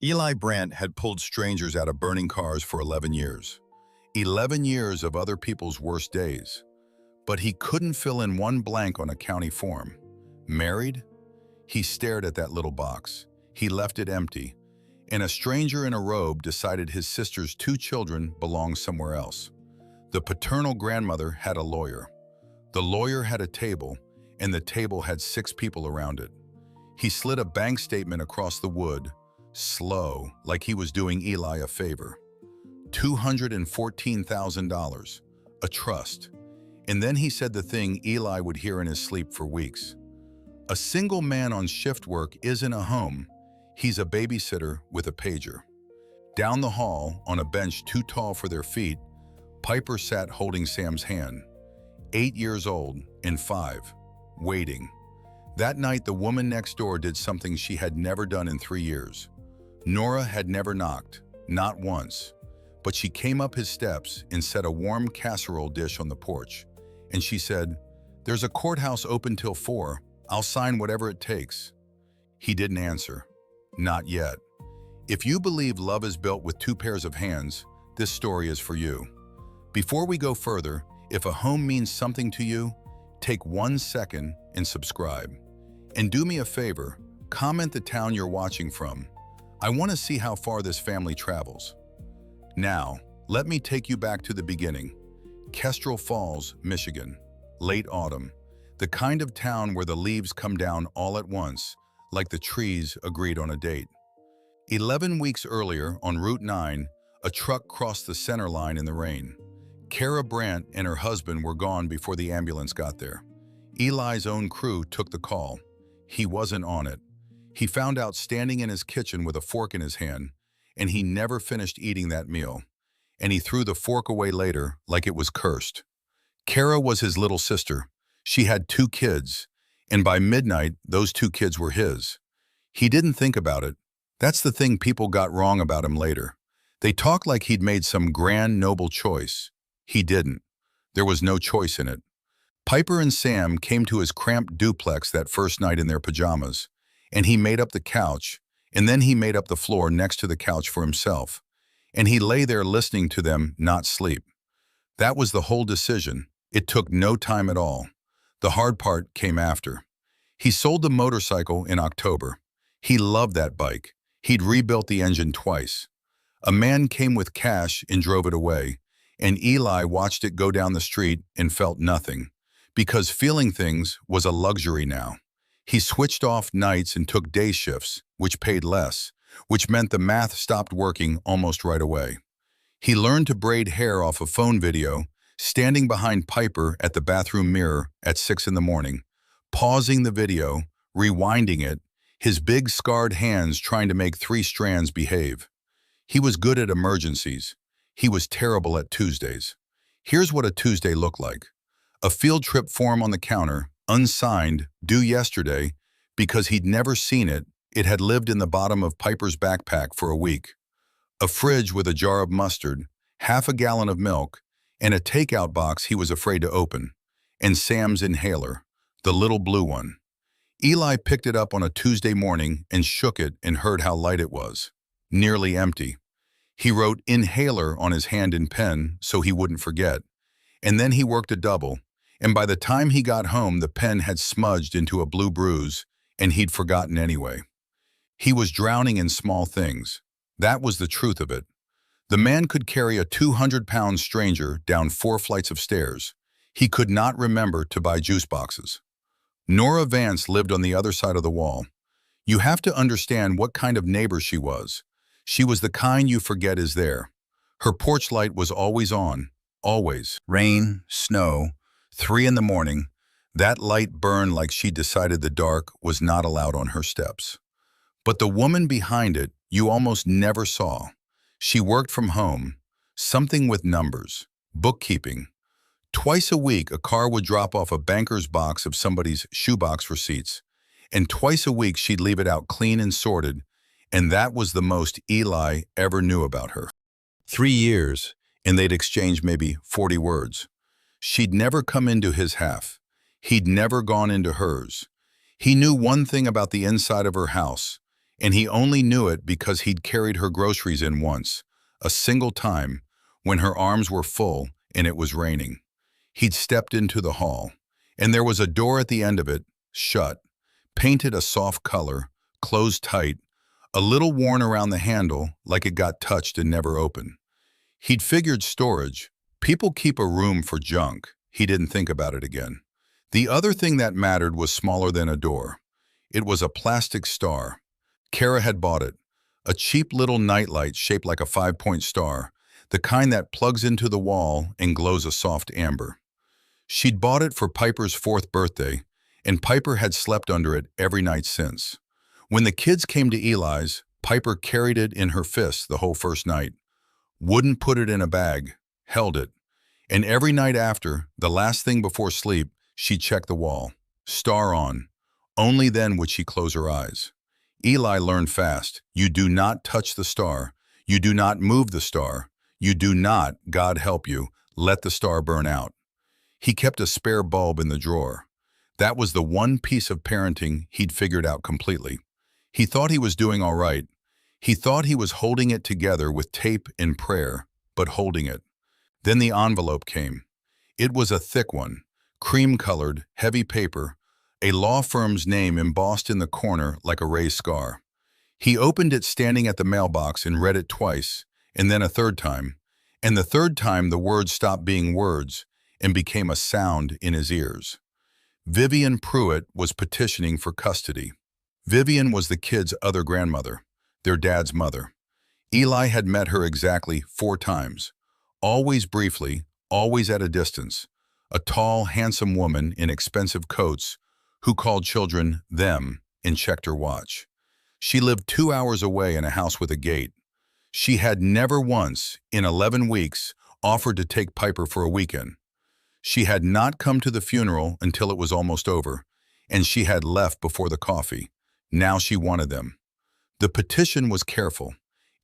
Eli Brandt had pulled strangers out of burning cars for 11 years. 11 years of other people's worst days. But he couldn't fill in one blank on a county form. Married? He stared at that little box. He left it empty. And a stranger in a robe decided his sister's 2 children belonged somewhere else. The paternal grandmother had a lawyer. The lawyer had a table, and the table had 6 people around it. He slid a bank statement across the wood, slow, like he was doing Eli a favor. $214,000, a trust. And then he said the thing Eli would hear in his sleep for weeks. A single man on shift work isn't a home. He's a babysitter with a pager. Down the hall, on a bench too tall for their feet, Piper sat holding Sam's hand. 8 years old and 5, waiting. That night, the woman next door did something she had never done in 3 years. Nora had never knocked, not once. But she came up his steps and set a warm casserole dish on the porch. And she said, "There's a courthouse open till 4. I'll sign whatever it takes." He didn't answer. Not yet. If you believe love is built with 2 pairs of hands, this story is for you. Before we go further, if a home means something to you, take 1 second and subscribe. And do me a favor, comment the town you're watching from. I want to see how far this family travels. Now, let me take you back to the beginning. Kestrel Falls, Michigan. Late autumn. The kind of town where the leaves come down all at once, like the trees agreed on a date. 11 weeks earlier, on Route 9, a truck crossed the center line in the rain. Nora Vance and her husband were gone before the ambulance got there. Eli's own crew took the call. He wasn't on it. He found out standing in his kitchen with a fork in his hand, and he never finished eating that meal. And he threw the fork away later like it was cursed. Kara was his little sister. She had 2 kids, and by midnight, those 2 kids were his. He didn't think about it. That's the thing people got wrong about him later. They talked like he'd made some grand, noble choice. He didn't. There was no choice in it. Piper and Sam came to his cramped duplex that first night in their pajamas, and he made up the couch, and then he made up the floor next to the couch for himself, and he lay there listening to them not sleep. That was the whole decision. It took no time at all. The hard part came after. He sold the motorcycle in October. He loved that bike. He'd rebuilt the engine twice. A man came with cash and drove it away, and Eli watched it go down the street and felt nothing, because feeling things was a luxury now. He switched off nights and took day shifts, which paid less, which meant the math stopped working almost right away. He learned to braid hair off a phone video, standing behind Piper at the bathroom mirror at 6 in the morning, pausing the video, rewinding it, his big scarred hands trying to make 3 strands behave. He was good at emergencies. He was terrible at Tuesdays. Here's what a Tuesday looked like. A field trip form on the counter, unsigned, due yesterday, because he'd never seen it. It had lived in the bottom of Piper's backpack for a week. A fridge with a jar of mustard, half a gallon of milk, and a takeout box he was afraid to open. And Sam's inhaler, the little blue one. Eli picked it up on a Tuesday morning and shook it and heard how light it was. Nearly empty. He wrote inhaler on his hand in pen so he wouldn't forget. And then he worked a double, and by the time he got home, the pen had smudged into a blue bruise, and he'd forgotten anyway. He was drowning in small things. That was the truth of it. The man could carry a 200-pound stranger down 4 flights of stairs. He could not remember to buy juice boxes. Nora Vance lived on the other side of the wall. You have to understand what kind of neighbor she was. She was the kind you forget is there. Her porch light was always on, always. Rain, snow, 3 in the morning, that light burned like she decided the dark was not allowed on her steps. But the woman behind it, you almost never saw. She worked from home, something with numbers, bookkeeping. Twice a week, a car would drop off a banker's box of somebody's shoebox receipts, and twice a week she'd leave it out clean and sorted, and that was the most Eli ever knew about her. 3 years, and they'd exchange maybe 40 words. She'd never come into his half. He'd never gone into hers. He knew one thing about the inside of her house. And he only knew it because he'd carried her groceries in once, a single time, when her arms were full and it was raining. He'd stepped into the hall, and there was a door at the end of it, shut, painted a soft color, closed tight, a little worn around the handle like it got touched and never opened. He'd figured storage. People keep a room for junk. He didn't think about it again. The other thing that mattered was smaller than a door. It was a plastic star. Kara had bought it, a cheap little nightlight shaped like a 5-point star, the kind that plugs into the wall and glows a soft amber. She'd bought it for Piper's 4th birthday, and Piper had slept under it every night since. When the kids came to Eli's, Piper carried it in her fist the whole first night, wouldn't put it in a bag, held it. And every night after, the last thing before sleep, she'd check the wall. Star on. Only then would she close her eyes. Eli learned fast. You do not touch the star. You do not move the star. You do not, God help you, let the star burn out. He kept a spare bulb in the drawer. That was the one piece of parenting he'd figured out completely. He thought he was doing all right. He thought he was holding it together with tape and prayer, but holding it. Then the envelope came. It was a thick one, cream-colored, heavy paper, a law firm's name embossed in the corner like a raised scar. He opened it standing at the mailbox and read it twice, and then a third time. And the third time the words stopped being words and became a sound in his ears. Vivian Pruitt was petitioning for custody. Vivian was the kids' other grandmother, their dad's mother. Eli had met her exactly 4 times, always briefly, always at a distance, a tall, handsome woman in expensive coats who called children them and checked her watch. She lived 2 hours away in a house with a gate. She had never once, in 11 weeks, offered to take Piper for a weekend. She had not come to the funeral until it was almost over, and she had left before the coffee. Now she wanted them. The petition was careful.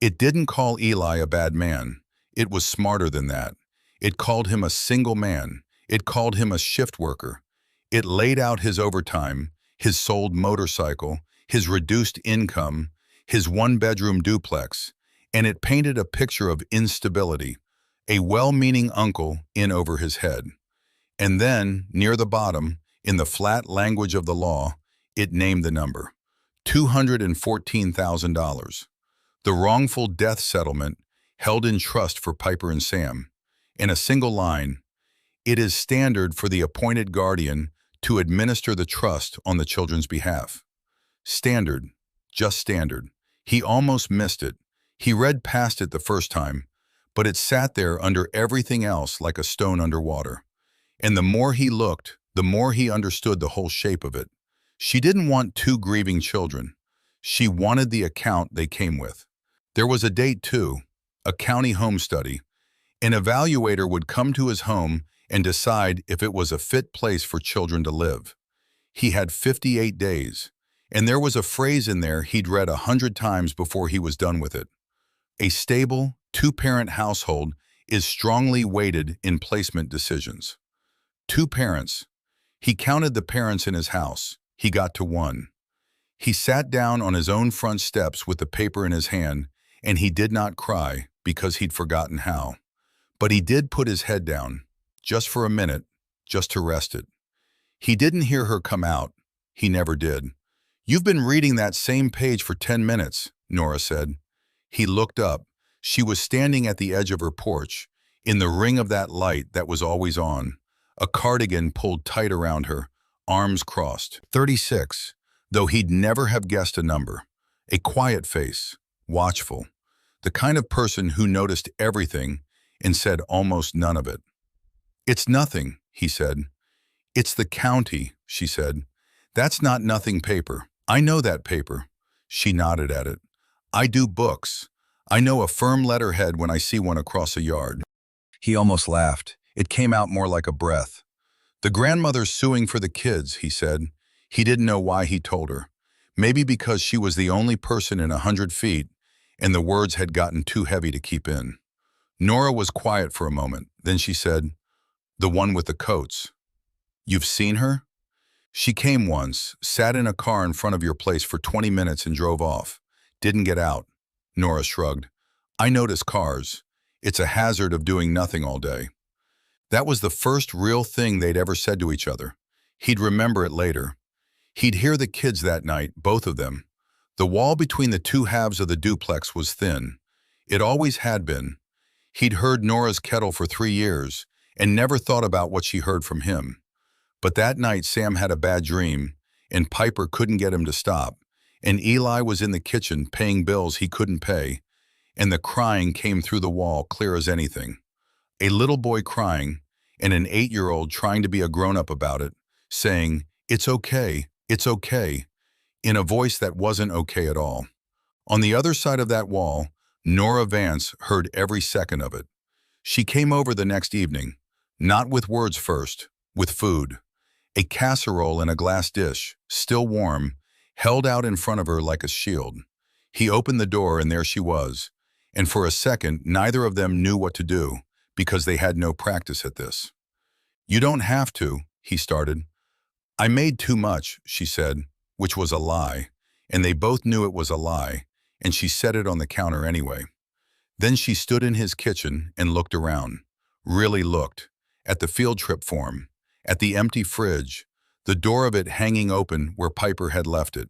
It didn't call Eli a bad man. It was smarter than that. It called him a single man. It called him a shift worker. It laid out his overtime, his sold motorcycle, his reduced income, his 1-bedroom duplex, and it painted a picture of instability, a well-meaning uncle in over his head. And then, near the bottom, in the flat language of the law, it named the number, $214,000. The wrongful death settlement held in trust for Piper and Sam. In a single line, it is standard for the appointed guardian to administer the trust on the children's behalf. Standard, just standard. He almost missed it. He read past it the first time, but it sat there under everything else like a stone underwater. And the more he looked, the more he understood the whole shape of it. She didn't want 2 grieving children. She wanted the account they came with. There was a date too, a county home study. An evaluator would come to his home and decide if it was a fit place for children to live. He had 58 days, and there was a phrase in there he'd read 100 times before he was done with it. A stable, 2-parent household is strongly weighted in placement decisions. 2 parents. He counted the parents in his house. He got to 1. He sat down on his own front steps with the paper in his hand, and he did not cry because he'd forgotten how. But he did put his head down, just for a minute, just to rest it. He didn't hear her come out. He never did. "You've been reading that same page for 10 minutes, Nora said. He looked up. She was standing at the edge of her porch, in the ring of that light that was always on, a cardigan pulled tight around her, arms crossed. 36, though he'd never have guessed a number. A quiet face, watchful, the kind of person who noticed everything and said almost none of it. "It's nothing," he said. "It's the county," she said. "That's not nothing paper. I know that paper." She nodded at it. "I do books. I know a firm letterhead when I see one across a yard." He almost laughed. It came out more like a breath. "The grandmother's suing for the kids," he said. He didn't know why he told her. Maybe because she was the only person in 100 feet, and the words had gotten too heavy to keep in. Nora was quiet for a moment. Then she said, "The one with the coats. You've seen her? She came once, sat in a car in front of your place for 20 minutes and drove off. Didn't get out. Nora shrugged. I notice cars. It's a hazard of doing nothing all day. That was the first real thing they'd ever said to each other. He'd remember it later. He'd hear the kids that night, both of them. The wall between the two halves of the duplex was thin. It always had been. He'd heard Nora's kettle for 3 years and never thought about what she heard from him. But that night Sam had a bad dream, and Piper couldn't get him to stop, and Eli was in the kitchen paying bills he couldn't pay, and the crying came through the wall clear as anything. A little boy crying, and an 8-year-old trying to be a grown-up about it, saying, it's okay, in a voice that wasn't okay at all. On the other side of that wall, Nora Vance heard every second of it. She came over the next evening, not with words first, with food. A casserole in a glass dish, still warm, held out in front of her like a shield. He opened the door and there she was. And for a second, neither of them knew what to do, because they had no practice at this. You don't have to, he started. I made too much, she said, which was a lie, and they both knew it was a lie, and she set it on the counter anyway. Then she stood in his kitchen and looked around, really looked, at the field trip form, at the empty fridge, the door of it hanging open where Piper had left it,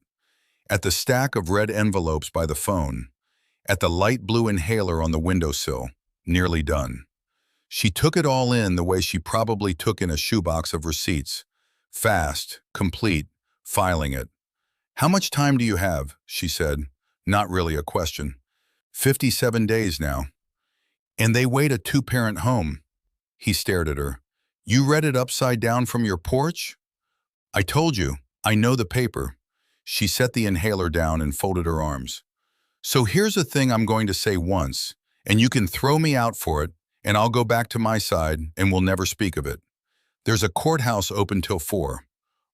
at the stack of red envelopes by the phone, at the light blue inhaler on the windowsill, nearly done. She took it all in the way she probably took in a shoebox of receipts, fast, complete, filing it. How much time do you have? She said, not really a question. 57 days now. And they wait a 2-parent home. He stared at her. You read it upside down from your porch? I told you, I know the paper. She set the inhaler down and folded her arms. So here's a thing I'm going to say once, and you can throw me out for it, and I'll go back to my side and we'll never speak of it. There's a courthouse open till 4.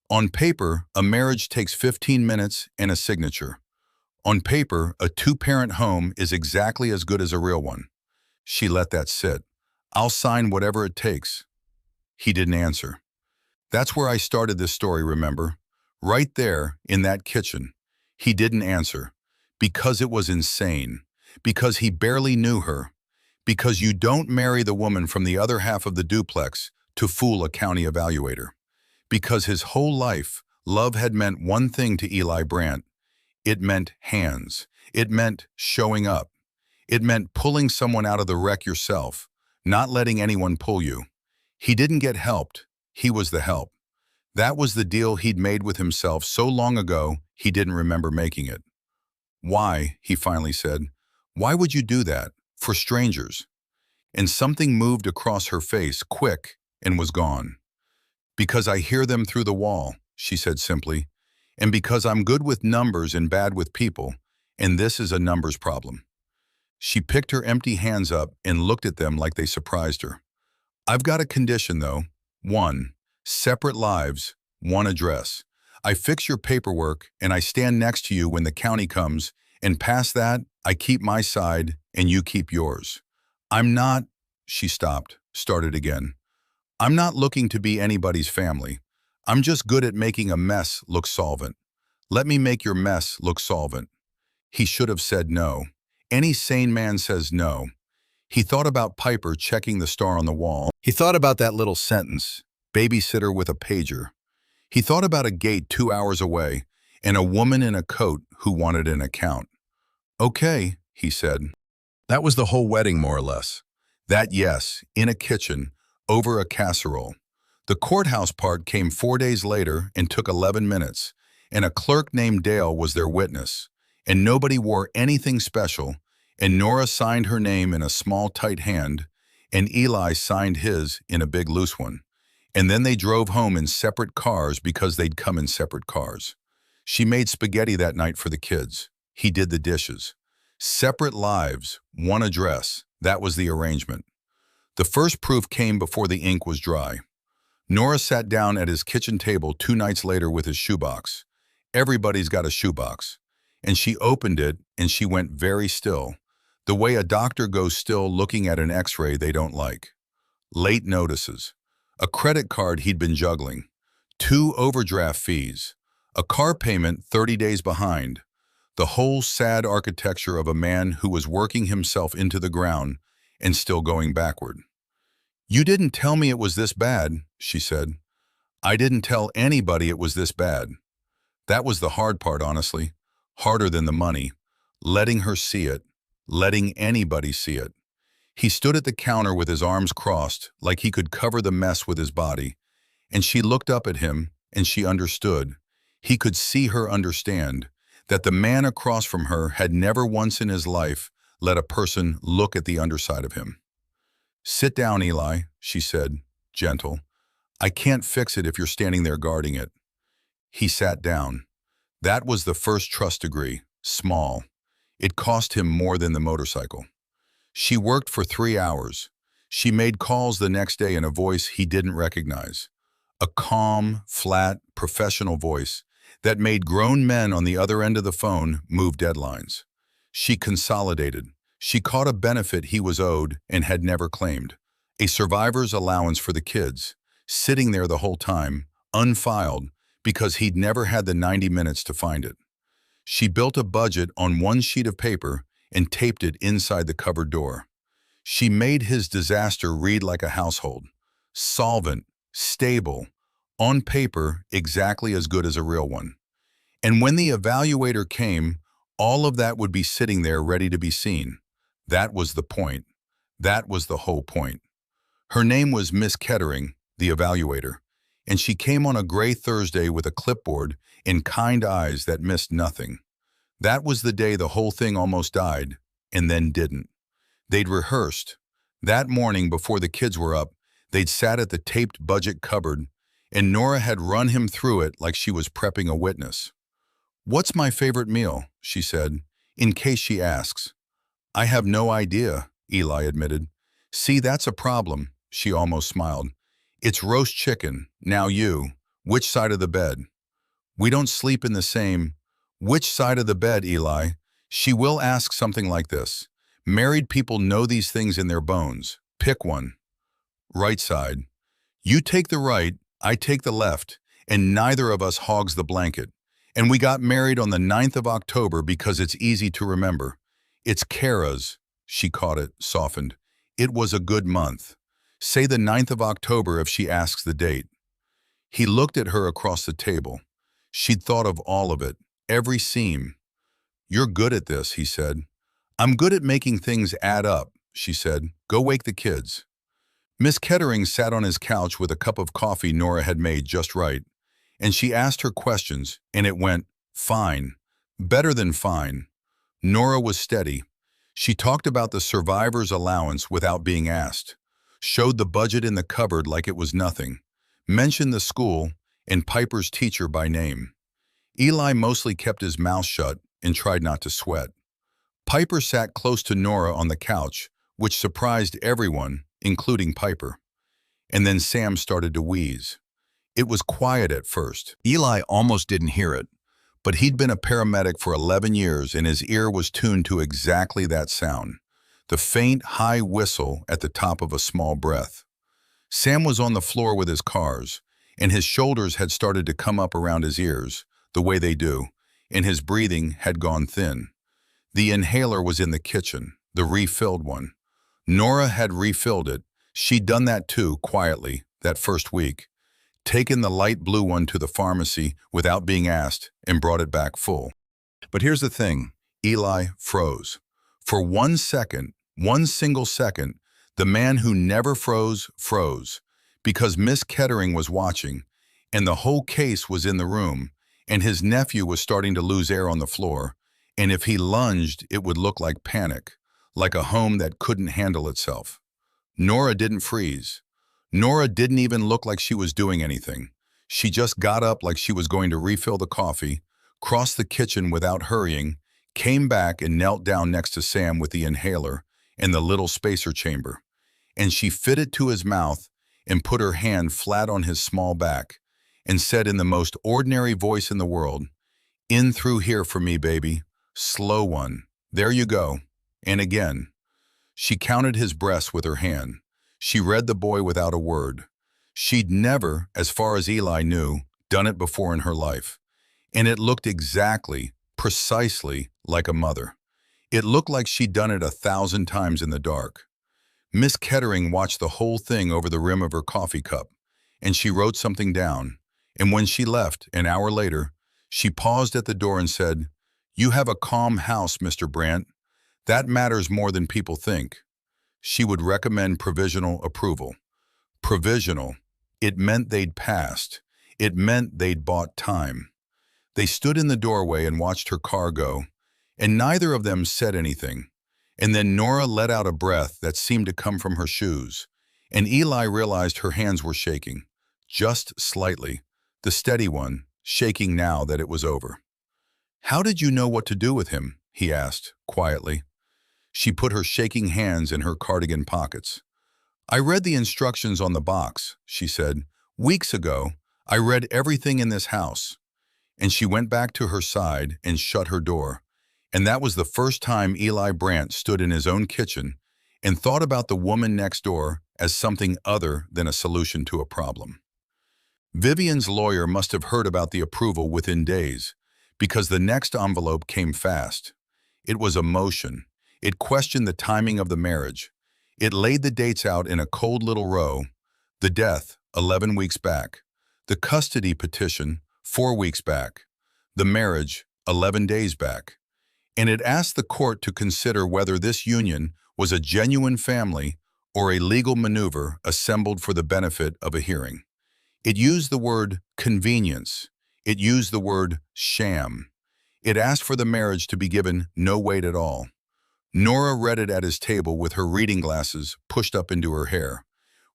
On paper, a marriage takes 15 minutes and a signature. On paper, a 2-parent home is exactly as good as a real one. She let that sit. I'll sign whatever it takes. He didn't answer. That's where I started this story, remember? Right there, in that kitchen. He didn't answer. Because it was insane. Because he barely knew her. Because you don't marry the woman from the other half of the duplex to fool a county evaluator. Because his whole life, love had meant one thing to Eli Brandt. It meant hands. It meant showing up. It meant pulling someone out of the wreck yourself, not letting anyone pull you. He didn't get helped. He was the help. That was the deal he'd made with himself so long ago he didn't remember making it. Why, he finally said, why would you do that? For strangers? And something moved across her face, quick, and was gone. Because I hear them through the wall, she said simply, and because I'm good with numbers and bad with people, and this is a numbers problem. She picked her empty hands up and looked at them like they surprised her. I've got a condition, though. 1, separate lives, 1 address. I fix your paperwork and I stand next to you when the county comes, and past that, I keep my side and you keep yours. I'm not, she stopped, started again. I'm not looking to be anybody's family. I'm just good at making a mess look solvent. Let me make your mess look solvent. He should have said no. Any sane man says no. He thought about Piper checking the star on the wall. He thought about that little sentence, babysitter with a pager. He thought about a gate 2 hours away and a woman in a coat who wanted an account. Okay, he said. That was the whole wedding, more or less. That yes, in a kitchen, over a casserole. The courthouse part came 4 days later and took 11 minutes, and a clerk named Dale was their witness, and nobody wore anything special, and Nora signed her name in a small tight hand, and Eli signed his in a big loose one. And then they drove home in separate cars because they'd come in separate cars. She made spaghetti that night for the kids. He did the dishes. Separate lives, 1 address. That was the arrangement. The first proof came before the ink was dry. Nora sat down at his kitchen table 2 nights later with his shoebox. Everybody's got a shoebox. And she opened it and she went very still, the way a doctor goes still looking at an x-ray they don't like. Late notices. A credit card he'd been juggling. 2 overdraft fees. A car payment 30 days behind. The whole sad architecture of a man who was working himself into the ground and still going backward. "You didn't tell me it was this bad," she said. "I didn't tell anybody it was this bad." That was the hard part, honestly. Harder than the money. Letting her see it. Letting anybody see it. He stood at the counter with his arms crossed, like he could cover the mess with his body. And she looked up at him, and she understood. He could see her understand that the man across from her had never once in his life let a person look at the underside of him. "Sit down, Eli," she said, gentle. "I can't fix it if you're standing there guarding it." He sat down. That was the first trust degree, small. It cost him more than the motorcycle. She worked for 3 hours. She made calls the next day in a voice he didn't recognize. A calm, flat, professional voice that made grown men on the other end of the phone move deadlines. She consolidated. She caught a benefit he was owed and had never claimed. A survivor's allowance for the kids, sitting there the whole time, unfiled, because he'd never had the 90 minutes to find it. She built a budget on one sheet of paper and taped it inside the cupboard door. She made his disaster read like a household. Solvent, stable, on paper exactly as good as a real one. And when the evaluator came, all of that would be sitting there ready to be seen. That was the point. That was the whole point. Her name was Miss Kettering, the evaluator, and she came on a gray Thursday with a clipboard and kind eyes that missed nothing. That was the day the whole thing almost died, and then didn't. They'd rehearsed. That morning before the kids were up, they'd sat at the taped budget cupboard, and Nora had run him through it like she was prepping a witness. "What's my favorite meal?" she said, in case she asks. "I have no idea," Eli admitted. "See, that's a problem," she almost smiled. "It's roast chicken. Now you. Which side of the bed?" "We don't sleep in the same." "Which side of the bed, Eli?" She will ask something like this. Married people know these things in their bones. Pick one. "Right side." "You take the right, I take the left, and neither of us hogs the blanket. And we got married on the 9th of October because it's easy to remember. It's Kara's." She caught it, softened. "It was a good month. Say the 9th of October if she asks the date." He looked at her across the table. She'd thought of all of it, every seam. "You're good at this," he said. "I'm good at making things add up," she said. "Go wake the kids." Miss Kettering sat on his couch with a cup of coffee Nora had made just right, and she asked her questions, and it went, fine, better than fine. Nora was steady. She talked about the survivor's allowance without being asked, showed the budget in the cupboard like it was nothing, mentioned the school and Piper's teacher by name. Eli mostly kept his mouth shut and tried not to sweat. Piper sat close to Nora on the couch, which surprised everyone, including Piper. And then Sam started to wheeze. It was quiet at first. Eli almost didn't hear it, but he'd been a paramedic for 11 years and his ear was tuned to exactly that sound, the faint, high whistle at the top of a small breath. Sam was on the floor with his cars, and his shoulders had started to come up around his ears, the way they do, and his breathing had gone thin. The inhaler was in the kitchen, the refilled one. Nora had refilled it. She'd done that too, quietly, that first week. Taken the light blue one to the pharmacy without being asked and brought it back full. But here's the thing. Eli froze. For 1 second, one single second, the man who never froze, froze. Because Miss Kettering was watching, and the whole case was in the room, and his nephew was starting to lose air on the floor, and if he lunged, it would look like panic, like a home that couldn't handle itself. Nora didn't freeze. Nora didn't even look like she was doing anything. She just got up like she was going to refill the coffee, crossed the kitchen without hurrying, came back and knelt down next to Sam with the inhaler and the little spacer chamber. And she fitted to his mouth and put her hand flat on his small back and said in the most ordinary voice in the world, "In through here for me, baby. Slow one. There you go." And again. She counted his breaths with her hand. She read the boy without a word. She'd never, as far as Eli knew, done it before in her life. And it looked exactly, precisely like a mother. It looked like she'd done it 1,000 times in the dark. Miss Kettering watched the whole thing over the rim of her coffee cup, and she wrote something down. And when she left, an hour later, she paused at the door and said, "You have a calm house, Mr. Brandt. That matters more than people think." She would recommend provisional approval. Provisional. It meant they'd passed. It meant they'd bought time. They stood in the doorway and watched her car go, and neither of them said anything. And then Nora let out a breath that seemed to come from her shoes, and Eli realized her hands were shaking, just slightly, the steady one, shaking now that it was over. "How did you know what to do with him?" he asked, quietly. She put her shaking hands in her cardigan pockets. "I read the instructions on the box," she said. "Weeks ago, I read everything in this house." And she went back to her side and shut her door. And that was the first time Eli Brandt stood in his own kitchen and thought about the woman next door as something other than a solution to a problem. Vivian's lawyer must have heard about the approval within days, because the next envelope came fast. It was a motion. It questioned the timing of the marriage. It laid the dates out in a cold little row. The death, 11 weeks back. The custody petition, 4 weeks back. The marriage, 11 days back. And it asked the court to consider whether this union was a genuine family or a legal maneuver assembled for the benefit of a hearing. It used the word convenience. It used the word sham. It asked for the marriage to be given no weight at all. Nora read it at his table with her reading glasses pushed up into her hair.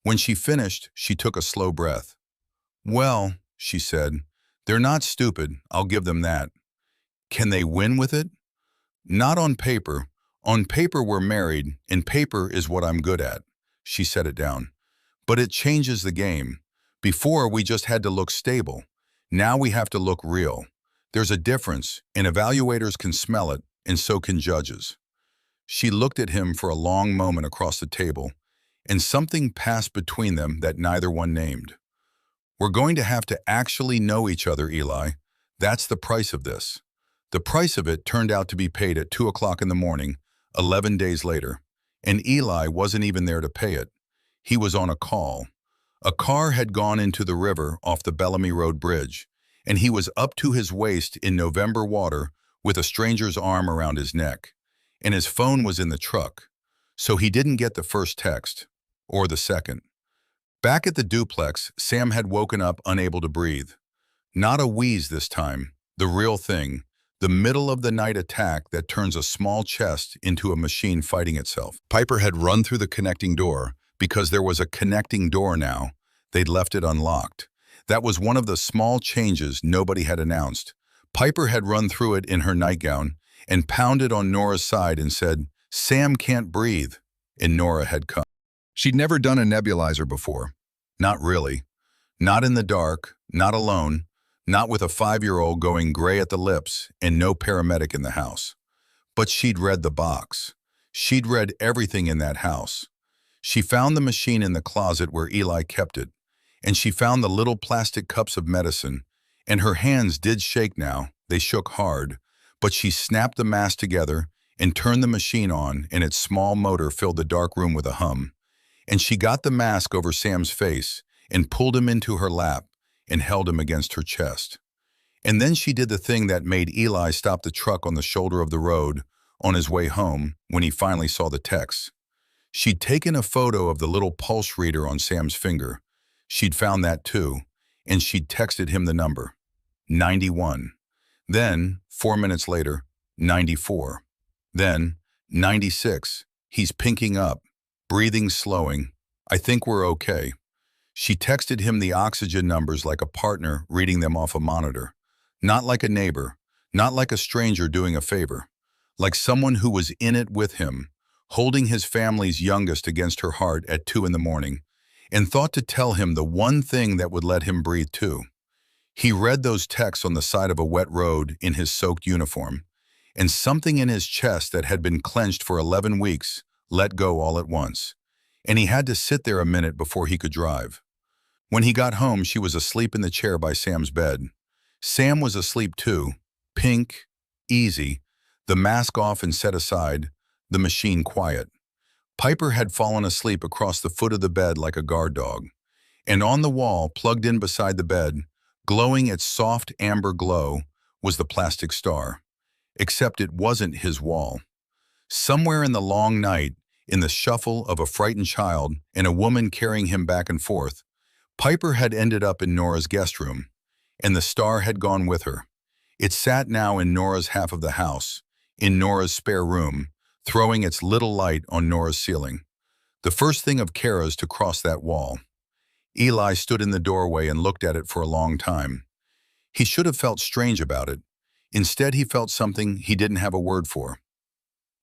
When she finished, she took a slow breath. "Well," she said, "they're not stupid, I'll give them that. Can they win with it? Not on paper. On paper we're married, and paper is what I'm good at." She set it down. "But it changes the game. Before we just had to look stable. Now we have to look real. There's a difference, and evaluators can smell it, and so can judges." She looked at him for a long moment across the table, and something passed between them that neither one named. "We're going to have to actually know each other, Eli. That's the price of this." The price of it turned out to be paid at 2 o'clock in the morning, 11 days later. And Eli wasn't even there to pay it. He was on a call. A car had gone into the river off the Bellamy Road Bridge, and he was up to his waist in November water with a stranger's arm around his neck. And his phone was in the truck, so he didn't get the first text, or the second. Back at the duplex, Sam had woken up unable to breathe. Not a wheeze this time, the real thing, the middle-of-the-night attack that turns a small chest into a machine fighting itself. Piper had run through the connecting door because there was a connecting door now. They'd left it unlocked. That was one of the small changes nobody had announced. Piper had run through it in her nightgown and pounded on Nora's side and said, "Sam can't breathe," and Nora had come. She'd never done a nebulizer before. Not really. Not in the dark, not alone, not with a 5-year-old going gray at the lips and no paramedic in the house. But she'd read the box. She'd read everything in that house. She found the machine in the closet where Eli kept it, and she found the little plastic cups of medicine, and her hands did shake now. They shook hard, but she snapped the mask together and turned the machine on, and its small motor filled the dark room with a hum. And she got the mask over Sam's face and pulled him into her lap and held him against her chest. And then she did the thing that made Eli stop the truck on the shoulder of the road on his way home when he finally saw the text. She'd taken a photo of the little pulse reader on Sam's finger. She'd found that too, and she'd texted him the number, 91. Then, 4 minutes later, 94. Then, 96. He's pinking up, breathing slowing. "I think we're okay." She texted him the oxygen numbers like a partner reading them off a monitor. Not like a neighbor, not like a stranger doing a favor. Like someone who was in it with him, holding his family's youngest against her heart at 2 in the morning, and thought to tell him the one thing that would let him breathe too. He read those texts on the side of a wet road in his soaked uniform, and something in his chest that had been clenched for 11 weeks let go all at once, and he had to sit there a minute before he could drive. When he got home, she was asleep in the chair by Sam's bed. Sam was asleep too, pink, easy, the mask off and set aside, the machine quiet. Piper had fallen asleep across the foot of the bed like a guard dog. And on the wall, plugged in beside the bed, glowing its soft amber glow, was the plastic star. Except it wasn't his wall. Somewhere in the long night, in the shuffle of a frightened child and a woman carrying him back and forth, Piper had ended up in Nora's guest room, and the star had gone with her. It sat now in Nora's half of the house, in Nora's spare room, throwing its little light on Nora's ceiling. The first thing of Kara's to cross that wall. Eli stood in the doorway and looked at it for a long time. He should have felt strange about it. Instead, he felt something he didn't have a word for.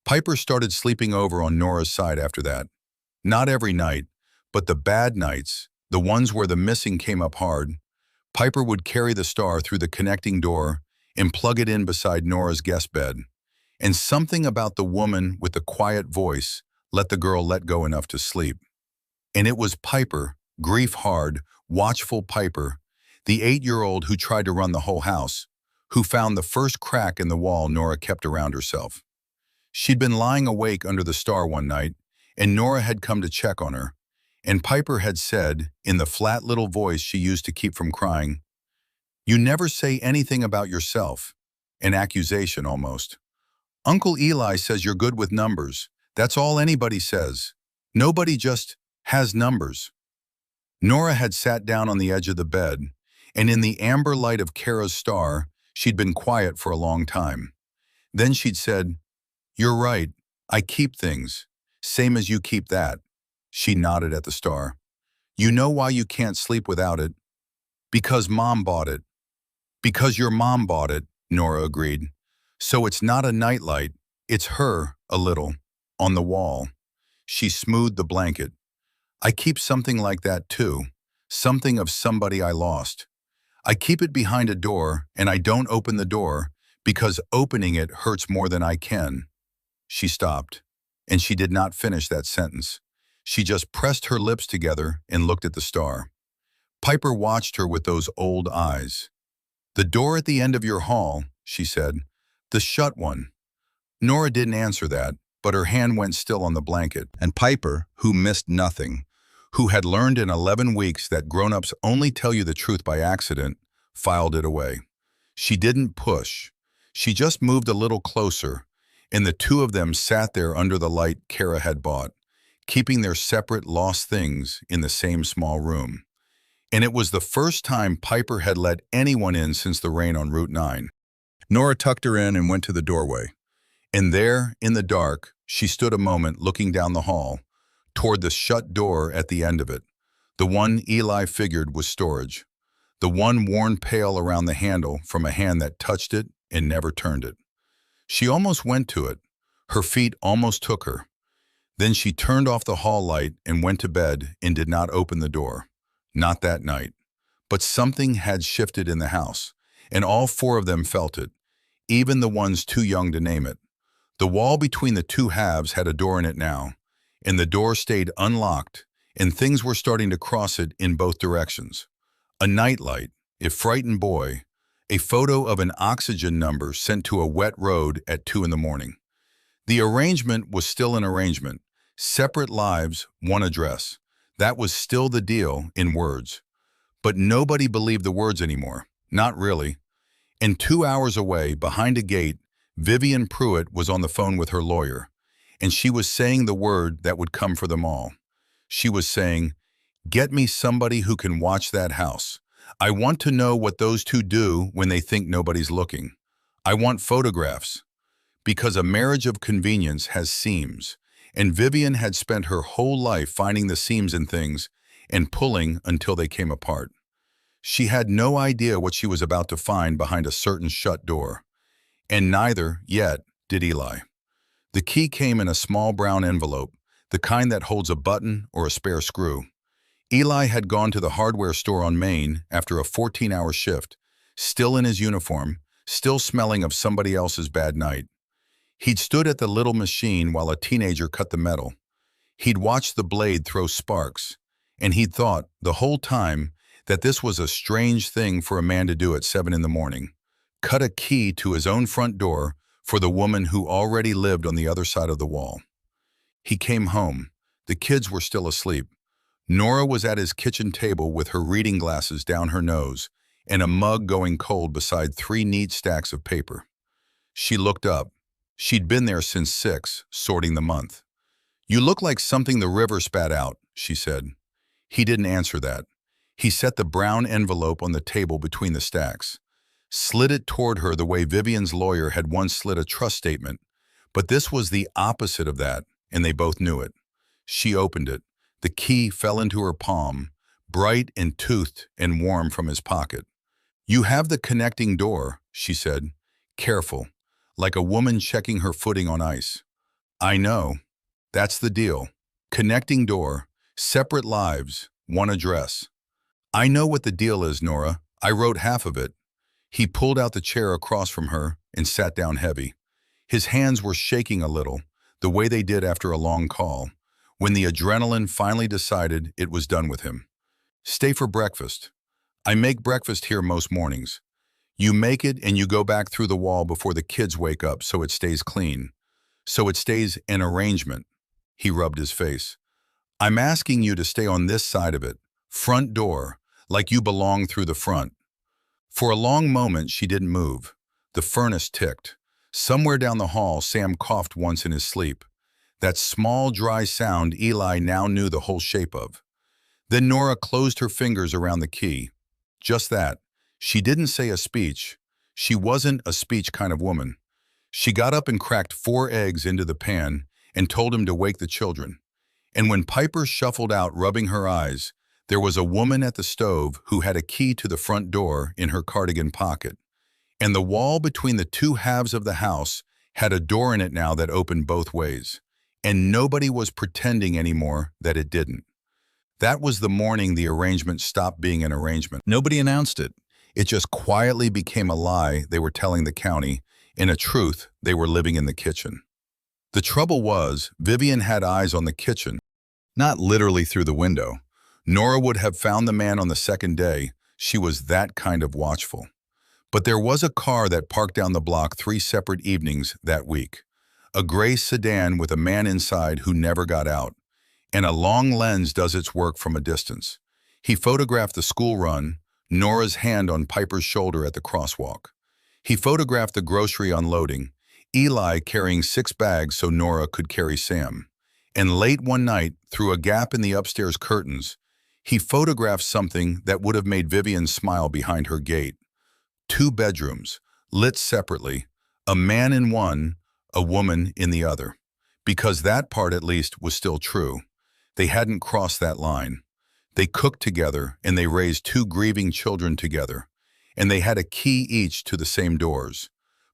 Piper started sleeping over on Nora's side after that. Not every night, but the bad nights, the ones where the missing came up hard, Piper would carry the star through the connecting door and plug it in beside Nora's guest bed. And something about the woman with the quiet voice let the girl let go enough to sleep. And it was Piper, grief-hard, watchful Piper, the 8-year-old who tried to run the whole house, who found the first crack in the wall Nora kept around herself. She'd been lying awake under the star one night, and Nora had come to check on her, and Piper had said, in the flat little voice she used to keep from crying, "You never say anything about yourself," an accusation almost. "Uncle Eli says you're good with numbers. That's all anybody says. Nobody just has numbers." Nora had sat down on the edge of the bed, and in the amber light of Kara's star, she'd been quiet for a long time. Then she'd said, "You're right, I keep things, same as you keep that." She nodded at the star. "You know why you can't sleep without it?" "Because Mom bought it." "Because your mom bought it," Nora agreed. "So it's not a nightlight, it's her, a little, on the wall." She smoothed the blanket. "I keep something like that too, something of somebody I lost. I keep it behind a door, and I don't open the door, because opening it hurts more than I can." She stopped, and she did not finish that sentence. She just pressed her lips together and looked at the star. Piper watched her with those old eyes. "The door at the end of your hall," she said. "The shut one." Nora didn't answer that, but her hand went still on the blanket. And Piper, who missed nothing, who had learned in 11 weeks that grown-ups only tell you the truth by accident, filed it away. She didn't push. She just moved a little closer, and the two of them sat there under the light Kara had bought, keeping their separate lost things in the same small room. And it was the first time Piper had let anyone in since the rain on Route 9. Nora tucked her in and went to the doorway. And there, in the dark, she stood a moment looking down the hall, toward the shut door at the end of it, the one Eli figured was storage, the one worn pale around the handle from a hand that touched it and never turned it. She almost went to it. Her feet almost took her. Then she turned off the hall light and went to bed and did not open the door. Not that night. But something had shifted in the house, and all four of them felt it, even the ones too young to name it. The wall between the two halves had a door in it now, and the door stayed unlocked, and things were starting to cross it in both directions. A nightlight, a frightened boy, a photo of an oxygen number sent to a wet road at 2 in the morning. The arrangement was still an arrangement. Separate lives, one address. That was still the deal in words. But nobody believed the words anymore. Not really. And 2 hours away, behind a gate, Vivian Pruitt was on the phone with her lawyer, and she was saying the word that would come for them all. She was saying, "Get me somebody who can watch that house. I want to know what those two do when they think nobody's looking. I want photographs." Because a marriage of convenience has seams, and Vivian had spent her whole life finding the seams in things and pulling until they came apart. She had no idea what she was about to find behind a certain shut door. And neither, yet, did Eli. The key came in a small brown envelope, the kind that holds a button or a spare screw. Eli had gone to the hardware store on Main after a 14-hour shift, still in his uniform, still smelling of somebody else's bad night. He'd stood at the little machine while a teenager cut the metal. He'd watched the blade throw sparks, and he'd thought, the whole time, that this was a strange thing for a man to do at 7 in the morning. cut a key to his own front door for the woman who already lived on the other side of the wall. He came home. The kids were still asleep. Nora was at his kitchen table with her reading glasses down her nose and a mug going cold beside 3 neat stacks of paper. She looked up. She'd been there since 6, sorting the month. "You look like something the river spat out," she said. He didn't answer that. He set the brown envelope on the table between the stacks, slid it toward her the way Vivian's lawyer had once slid a trust statement. But this was the opposite of that, and they both knew it. She opened it. The key fell into her palm, bright and toothed and warm from his pocket. "You have the connecting door," she said, careful, like a woman checking her footing on ice. "I know. That's the deal. Connecting door, separate lives, one address." "I know what the deal is, Nora. I wrote half of it." He pulled out the chair across from her and sat down heavy. His hands were shaking a little, the way they did after a long call, when the adrenaline finally decided it was done with him. "Stay for breakfast. I make breakfast here most mornings. You make it and you go back through the wall before the kids wake up so it stays clean. So it stays an arrangement." He rubbed his face. "I'm asking you to stay on this side of it, front door, like you belong through the front." For a long moment, she didn't move. The furnace ticked. Somewhere down the hall, Sam coughed once in his sleep. That small, dry sound Eli now knew the whole shape of. Then Nora closed her fingers around the key. Just that. She didn't say a speech. She wasn't a speech kind of woman. She got up and cracked 4 eggs into the pan and told him to wake the children. And when Piper shuffled out, rubbing her eyes, there was a woman at the stove who had a key to the front door in her cardigan pocket. And the wall between the 2 halves of the house had a door in it now that opened both ways. And nobody was pretending anymore that it didn't. That was the morning the arrangement stopped being an arrangement. Nobody announced it. It just quietly became a lie they were telling the county, and a truth they were living in the kitchen. The trouble was, Vivian had eyes on the kitchen, not literally through the window. Nora would have found the man on the second day. She was that kind of watchful. But there was a car that parked down the block 3 separate evenings that week. A gray sedan with a man inside who never got out. And a long lens does its work from a distance. He photographed the school run, Nora's hand on Piper's shoulder at the crosswalk. He photographed the grocery unloading, Eli carrying 6 bags so Nora could carry Sam. And late one night, through a gap in the upstairs curtains, he photographed something that would have made Vivian smile behind her gate. 2 bedrooms, lit separately, a man in one, a woman in the other. Because that part at least was still true. They hadn't crossed that line. They cooked together and they raised 2 grieving children together. And they had a key each to the same doors.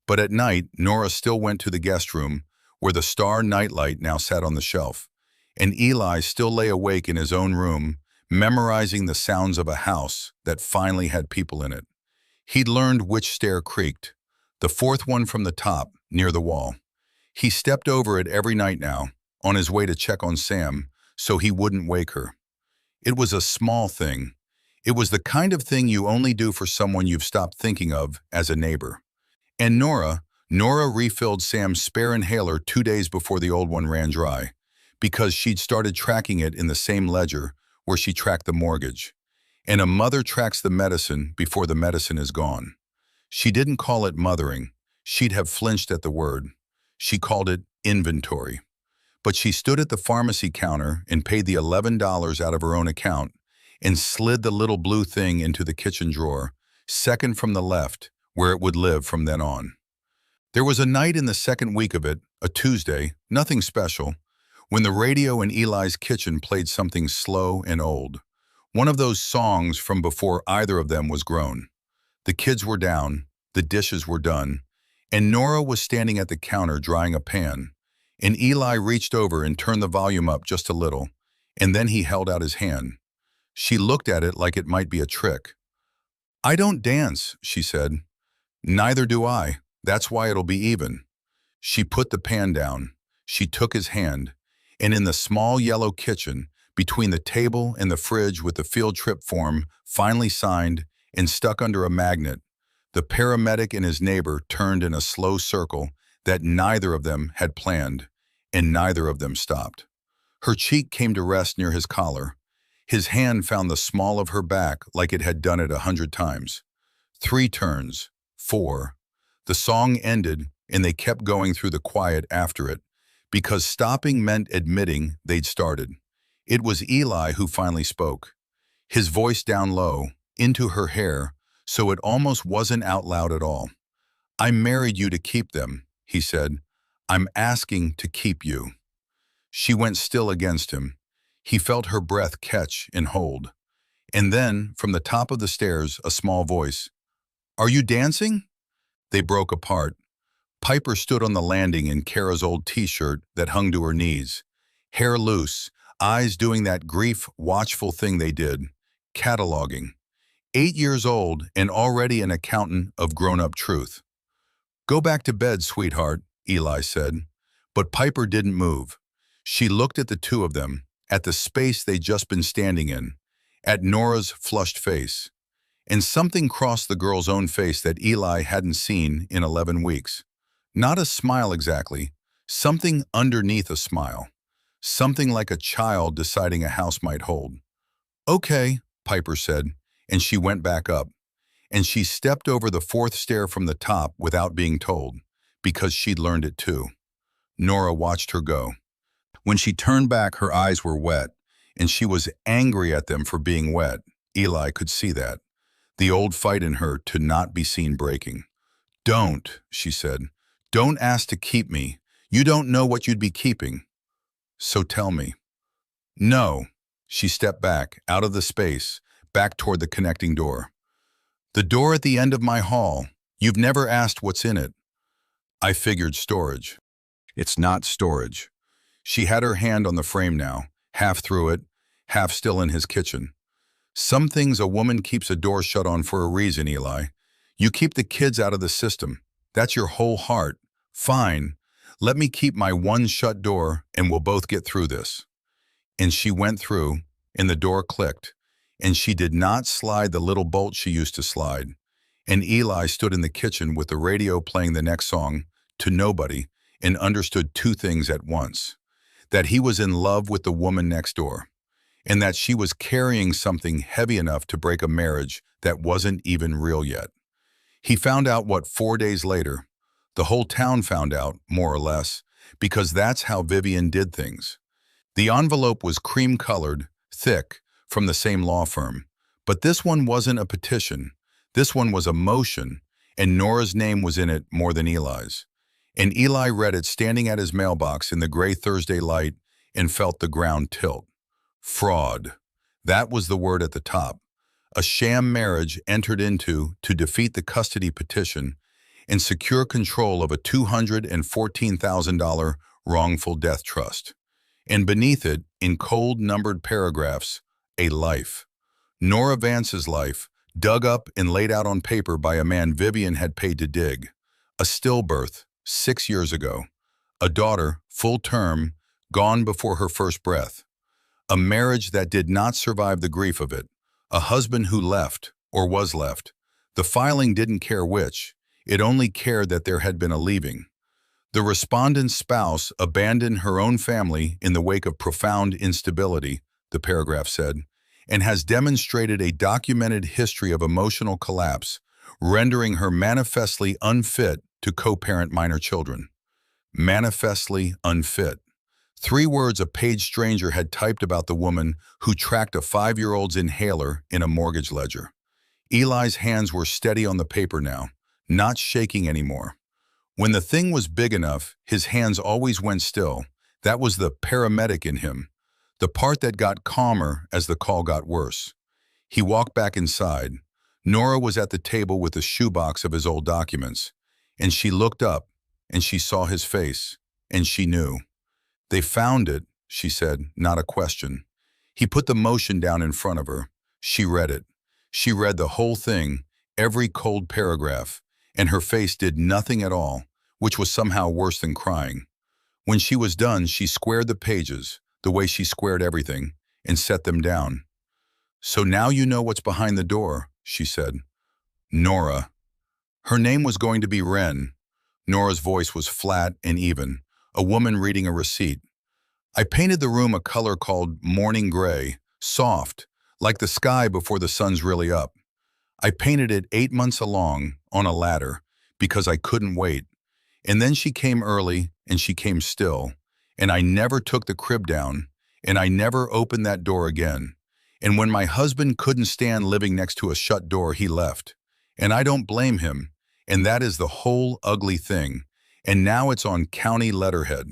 But at night, Nora still went to the guest room, where the star nightlight now sat on the shelf. And Eli still lay awake in his own room, memorizing the sounds of a house that finally had people in it. He'd learned which stair creaked, the 4th one from the top, near the wall. He stepped over it every night now, on his way to check on Sam, so he wouldn't wake her. It was a small thing. It was the kind of thing you only do for someone you've stopped thinking of as a neighbor. And Nora refilled Sam's spare inhaler 2 days before the old one ran dry, because she'd started tracking it in the same ledger where she tracked the mortgage. And a mother tracks the medicine before the medicine is gone. She didn't call it mothering. She'd have flinched at the word. She called it inventory. But she stood at the pharmacy counter and paid the $11 out of her own account and slid the little blue thing into the kitchen drawer, second from the left, where it would live from then on. There was a night in the second week of it, a Tuesday, nothing special, when the radio in Eli's kitchen played something slow and old. One of those songs from before either of them was grown. The kids were down, the dishes were done, and Nora was standing at the counter drying a pan. And Eli reached over and turned the volume up just a little, and then he held out his hand. She looked at it like it might be a trick. "I don't dance," she said. "Neither do I. That's why it'll be even." She put the pan down. She took his hand, and in the small yellow kitchen, between the table and the fridge with the field trip form finally signed and stuck under a magnet, The paramedic and his neighbor turned in a slow circle that neither of them had planned, and neither of them stopped. Her cheek came to rest near his collar. His hand found the small of her back like it had done it 100 times. 3 turns, 4. The song ended, and they kept going through the quiet after it, because stopping meant admitting they'd started. It was Eli who finally spoke, his voice down low, into her hair, so it almost wasn't out loud at all. "I married you to keep them," he said. "I'm asking to keep you." She went still against him. He felt her breath catch and hold. And then, from the top of the stairs, a small voice, "Are you dancing?" They broke apart. Piper stood on the landing in Kara's old t-shirt that hung to her knees, hair loose, eyes doing that grief-watchful thing they did, cataloging. 8 years old and already an accountant of grown-up truth. "Go back to bed, sweetheart," Eli said. But Piper didn't move. She looked at the two of them, at the space they'd just been standing in, at Nora's flushed face. And something crossed the girl's own face that Eli hadn't seen in 11 weeks. Not a smile exactly, something underneath a smile. Something like a child deciding a house might hold. "Okay," Piper said, and she went back up. And she stepped over the 4th stair from the top without being told, because she'd learned it too. Nora watched her go. When she turned back, her eyes were wet, and she was angry at them for being wet. Eli could see that. The old fight in her to not be seen breaking. "Don't," she said. "Don't ask to keep me. You don't know what you'd be keeping. So tell me." "No." She stepped back, out of the space, back toward the connecting door. "The door at the end of my hall. You've never asked what's in it." "I figured storage." "It's not storage." She had her hand on the frame now, half through it, half still in his kitchen. "Some things a woman keeps a door shut on for a reason, Eli. You keep the kids out of the system. That's your whole heart. Fine. Let me keep my one shut door and we'll both get through this." And she went through, and the door clicked, and she did not slide the little bolt she used to slide. And Eli stood in the kitchen with the radio playing the next song, to nobody, and understood 2 things at once. That he was in love with the woman next door, and that she was carrying something heavy enough to break a marriage that wasn't even real yet. He found out 4 days later. The whole town found out, more or less, because that's how Vivian did things. The envelope was cream-colored, thick, from the same law firm. But this one wasn't a petition. This one was a motion, and Nora's name was in it more than Eli's. And Eli read it standing at his mailbox in the gray Thursday light and felt the ground tilt. Fraud. That was the word at the top. A sham marriage entered into to defeat the custody petition and secure control of a $214,000 wrongful death trust. And beneath it, in cold numbered paragraphs, a life. Nora Vance's life, dug up and laid out on paper by a man Vivian had paid to dig. A stillbirth, 6 years ago. A daughter, full term, gone before her first breath. A marriage that did not survive the grief of it. A husband who left, or was left. The filing didn't care which. It only cared that there had been a leaving. The respondent's spouse abandoned her own family in the wake of profound instability, the paragraph said, and has demonstrated a documented history of emotional collapse, rendering her manifestly unfit to co-parent minor children. Manifestly unfit. 3 words a page stranger had typed about the woman who tracked a 5-year-old's inhaler in a mortgage ledger. Eli's hands were steady on the paper now, not shaking anymore. When the thing was big enough, his hands always went still. That was the paramedic in him, the part that got calmer as the call got worse. He walked back inside. Nora was at the table with a shoebox of his old documents, and she looked up, and she saw his face, and she knew. "They found it," she said, not a question. He put the motion down in front of her. She read it. She read the whole thing, every cold paragraph, and her face did nothing at all, which was somehow worse than crying. When she was done, she squared the pages, the way she squared everything, and set them down. "So now you know what's behind the door," she said. "Nora." Her name was going to be Wren. Nora's voice was flat and even, a woman reading a receipt. I painted the room a color called morning gray, soft, like the sky before the sun's really up. I painted it 8 months along, on a ladder, because I couldn't wait. And then she came early, and she came still, and I never took the crib down, and I never opened that door again. And when my husband couldn't stand living next to a shut door, he left. And I don't blame him, and that is the whole ugly thing. And now it's on county letterhead.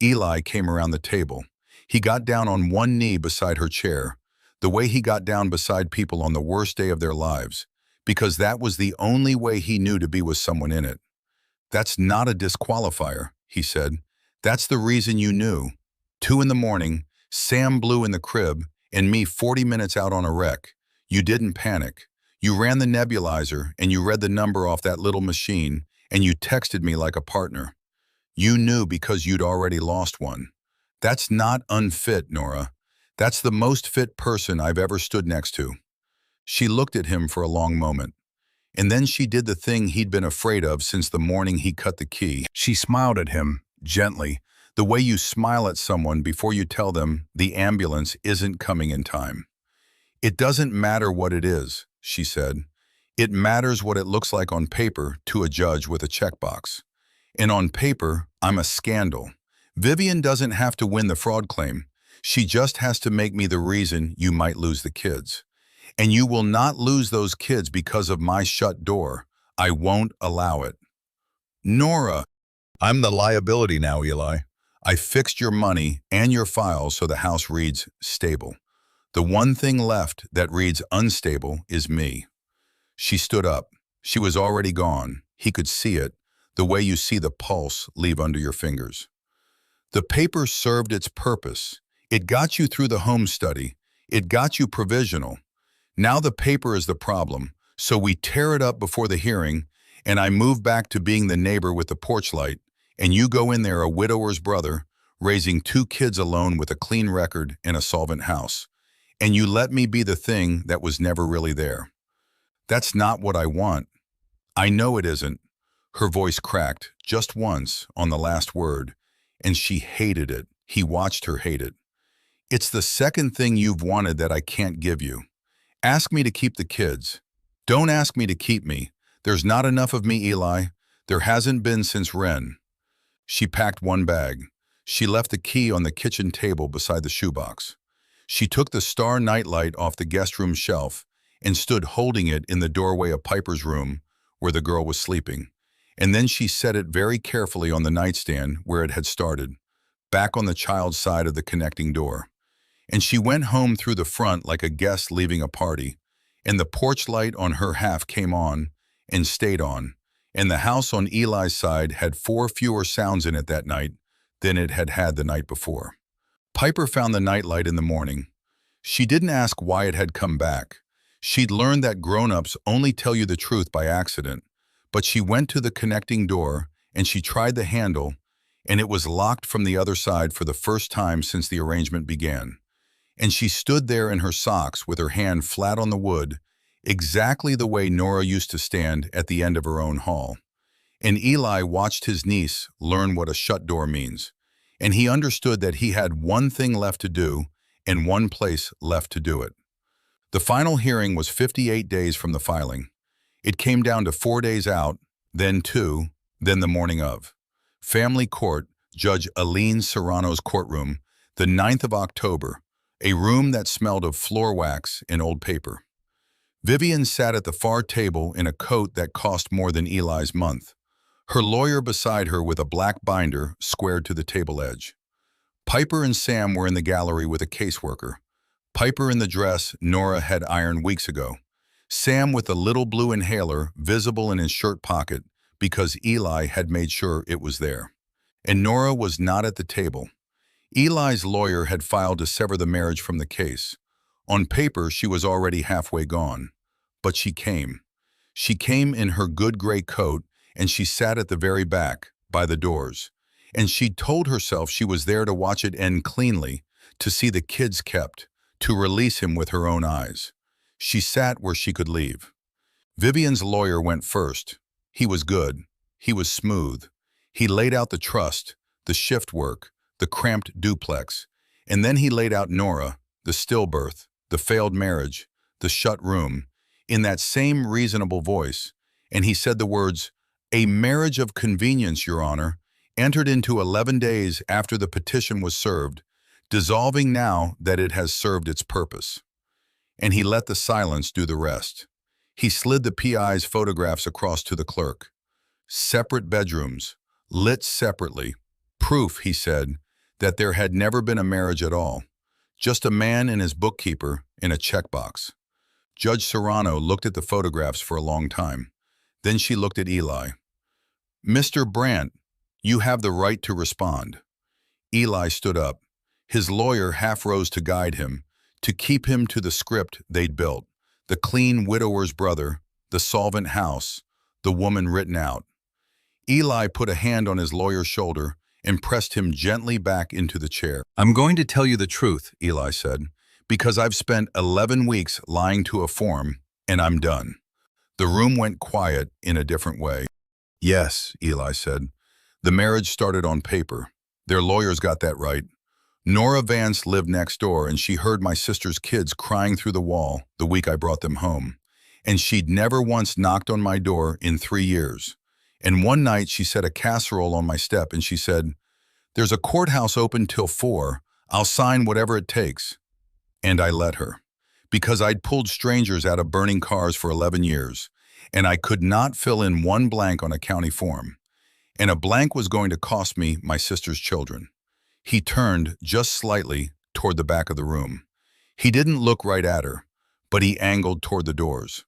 Eli came around the table. He got down on one knee beside her chair, the way he got down beside people on the worst day of their lives, because that was the only way he knew to be with someone in it. "That's not a disqualifier," he said. "That's the reason you knew. 2 in the morning, Sam blew in the crib, and me 40 minutes out on a wreck. You didn't panic. You ran the nebulizer, and you read the number off that little machine, and you texted me like a partner. You knew because you'd already lost one. That's not unfit, Nora. That's the most fit person I've ever stood next to." She looked at him for a long moment. And then she did the thing he'd been afraid of since the morning he cut the key. She smiled at him, gently, the way you smile at someone before you tell them the ambulance isn't coming in time. "It doesn't matter what it is," she said. "It matters what it looks like on paper to a judge with a checkbox. And on paper, I'm a scandal. Vivian doesn't have to win the fraud claim. She just has to make me the reason you might lose the kids. And you will not lose those kids because of my shut door. I won't allow it." "Nora." "I'm the liability now, Eli. I fixed your money and your files so the house reads stable. The one thing left that reads unstable is me." She stood up. She was already gone. He could see it, the way you see the pulse leave under your fingers. "The paper served its purpose. It got you through the home study. It got you provisional. Now the paper is the problem, so we tear it up before the hearing, and I move back to being the neighbor with the porch light, and you go in there a widower's brother, raising 2 kids alone with a clean record and a solvent house, and you let me be the thing that was never really there. That's not what I want." "I know it isn't." Her voice cracked, just once, on the last word, and she hated it. He watched her hate it. "It's the second thing you've wanted that I can't give you. Ask me to keep the kids. Don't ask me to keep me. There's not enough of me, Eli. There hasn't been since Wren." She packed one bag. She left the key on the kitchen table beside the shoebox. She took the star nightlight off the guest room shelf and stood holding it in the doorway of Piper's room where the girl was sleeping. And then she set it very carefully on the nightstand where it had started, back on the child's side of the connecting door. And she went home through the front like a guest leaving a party, and the porch light on her half came on and stayed on, and the house on Eli's side had 4 fewer sounds in it that night than it had had the night before. Piper found the nightlight in the morning. She didn't ask why it had come back. She'd learned that grown-ups only tell you the truth by accident, but she went to the connecting door and she tried the handle, and it was locked from the other side for the first time since the arrangement began. And she stood there in her socks with her hand flat on the wood, exactly the way Nora used to stand at the end of her own hall. And Eli watched his niece learn what a shut door means, and he understood that he had one thing left to do and one place left to do it. The final hearing was 58 days from the filing. It came down to 4 days out, then 2, then the morning of. Family Court, Judge Aline Serrano's courtroom, the 9th of October, a room that smelled of floor wax and old paper. Vivian sat at the far table in a coat that cost more than Eli's month, her lawyer beside her with a black binder squared to the table edge. Piper and Sam were in the gallery with a caseworker. Piper in the dress Nora had ironed weeks ago. Sam with a little blue inhaler visible in his shirt pocket because Eli had made sure it was there. And Nora was not at the table. Eli's lawyer had filed to sever the marriage from the case. On paper, she was already halfway gone. But she came. She came in her good gray coat, and she sat at the very back, by the doors. And she'd told herself she was there to watch it end cleanly, to see the kids kept, to release him with her own eyes. She sat where she could leave. Vivian's lawyer went first. He was good. He was smooth. He laid out the trust, the shift work, the cramped duplex, and then he laid out Nora, the stillbirth, the failed marriage, the shut room, in that same reasonable voice, and he said the words, "A marriage of convenience, Your Honor, entered into 11 days after the petition was served, dissolving now that it has served its purpose." And he let the silence do the rest. He slid the PI's photographs across to the clerk. Separate bedrooms, lit separately. Proof, he said, that there had never been a marriage at all. Just a man and his bookkeeper in a checkbox. Judge Serrano looked at the photographs for a long time. Then she looked at Eli. "Mr. Brandt, you have the right to respond." Eli stood up. His lawyer half rose to guide him, to keep him to the script they'd built, the clean widower's brother, the solvent house, the woman written out. Eli put a hand on his lawyer's shoulder and pressed him gently back into the chair. "I'm going to tell you the truth," Eli said, "because I've spent 11 weeks lying to a form, and I'm done." The room went quiet in a different way. "Yes," Eli said. "The marriage started on paper. Their lawyers got that right. Nora Vance lived next door, and she heard my sister's kids crying through the wall the week I brought them home. And she'd never once knocked on my door in 3 years. And one night she set a casserole on my step and she said, 'There's a courthouse open till 4. I'll sign whatever it takes.' And I let her, because I'd pulled strangers out of burning cars for 11 years, and I could not fill in one blank on a county form. And a blank was going to cost me my sister's children." He turned just slightly toward the back of the room. He didn't look right at her, but he angled toward the doors.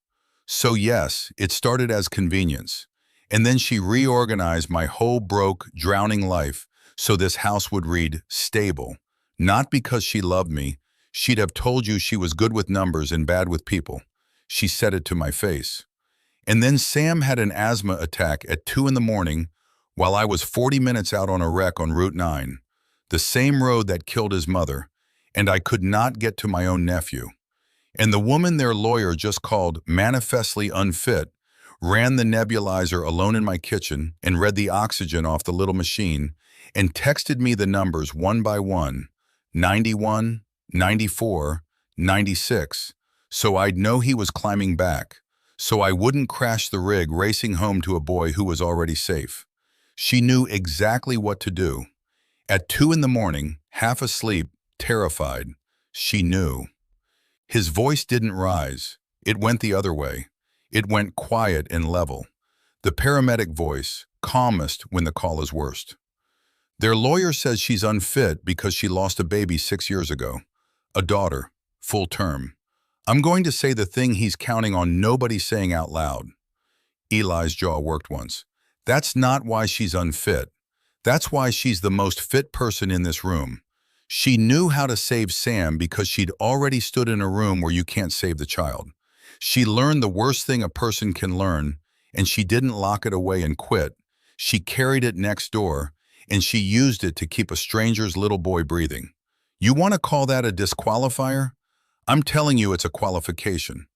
"So yes, it started as convenience. And then she reorganized my whole broke, drowning life so this house would read stable. Not because she loved me. She'd have told you she was good with numbers and bad with people. She said it to my face. And then Sam had an asthma attack at 2 in the morning while I was 40 minutes out on a wreck on Route 9, the same road that killed his mother, and I could not get to my own nephew. And the woman their lawyer just called manifestly unfit ran the nebulizer alone in my kitchen and read the oxygen off the little machine and texted me the numbers one by one, 91, 94, 96, so I'd know he was climbing back, so I wouldn't crash the rig racing home to a boy who was already safe. She knew exactly what to do. At 2 in the morning, half asleep, terrified, she knew. His voice didn't rise. It went the other way. It went quiet and level. The paramedic voice, calmest when the call is worst. "Their lawyer says she's unfit because she lost a baby 6 years ago. A daughter, full term. I'm going to say the thing he's counting on nobody saying out loud." Eli's jaw worked once. "That's not why she's unfit. That's why she's the most fit person in this room. She knew how to save Sam because she'd already stood in a room where you can't save the child. She learned the worst thing a person can learn, and she didn't lock it away and quit. She carried it next door, and she used it to keep a stranger's little boy breathing. You want to call that a disqualifier? I'm telling you it's a qualification.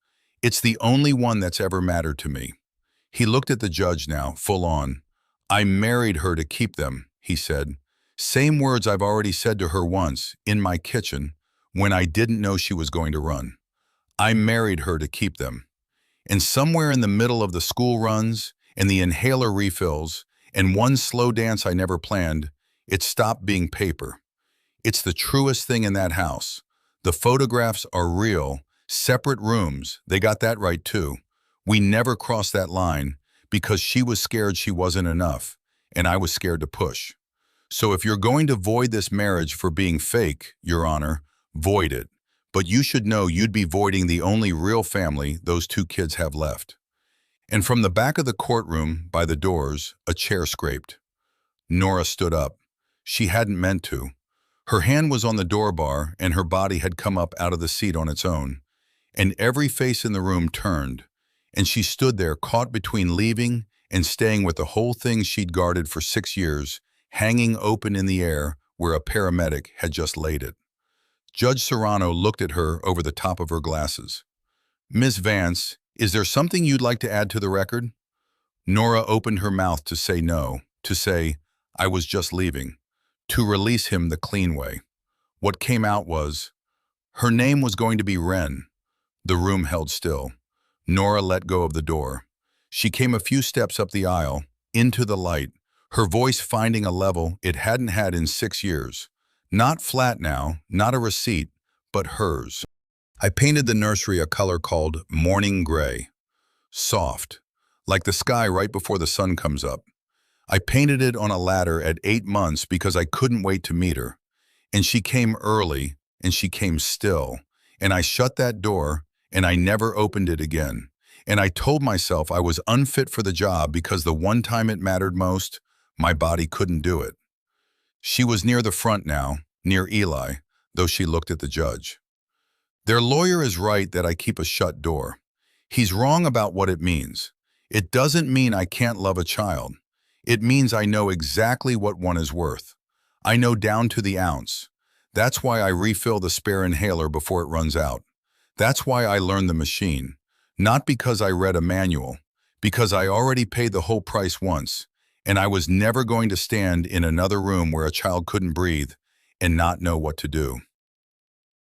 It's the only one that's ever mattered to me." He looked at the judge now, full on. "I married her to keep them," he said. "Same words I've already said to her once, in my kitchen, when I didn't know she was going to run. I married her to keep them. And somewhere in the middle of the school runs, and the inhaler refills, and one slow dance I never planned, it stopped being paper. It's the truest thing in that house. The photographs are real, separate rooms, they got that right too. We never crossed that line, because she was scared she wasn't enough, and I was scared to push. So if you're going to void this marriage for being fake, Your Honor, void it. But you should know you'd be voiding the only real family those 2 kids have left." And from the back of the courtroom, by the doors, a chair scraped. Nora stood up. She hadn't meant to. Her hand was on the door bar, and her body had come up out of the seat on its own. And every face in the room turned. And she stood there caught between leaving and staying with the whole thing she'd guarded for 6 years, hanging open in the air where a paramedic had just laid it. Judge Serrano looked at her over the top of her glasses. "Ms. Vance, is there something you'd like to add to the record?" Nora opened her mouth to say no, to say, "I was just leaving," to release him the clean way. What came out was, her name was going to be Wren. The room held still. Nora let go of the door. She came a few steps up the aisle, into the light, her voice finding a level it hadn't had in 6 years. Not flat now, not a receipt, but hers. I painted the nursery a color called morning gray. Soft, like the sky right before the sun comes up. I painted it on a ladder at 8 months because I couldn't wait to meet her. And she came early, and she came still. And I shut that door, and I never opened it again. And I told myself I was unfit for the job because the one time it mattered most, my body couldn't do it. She was near the front now, near Eli, though she looked at the judge. Their lawyer is right that I keep a shut door. He's wrong about what it means. It doesn't mean I can't love a child. It means I know exactly what one is worth. I know down to the ounce. That's why I refill the spare inhaler before it runs out. That's why I learned the machine. Not because I read a manual, because I already paid the whole price once, and I was never going to stand in another room where a child couldn't breathe and not know what to do.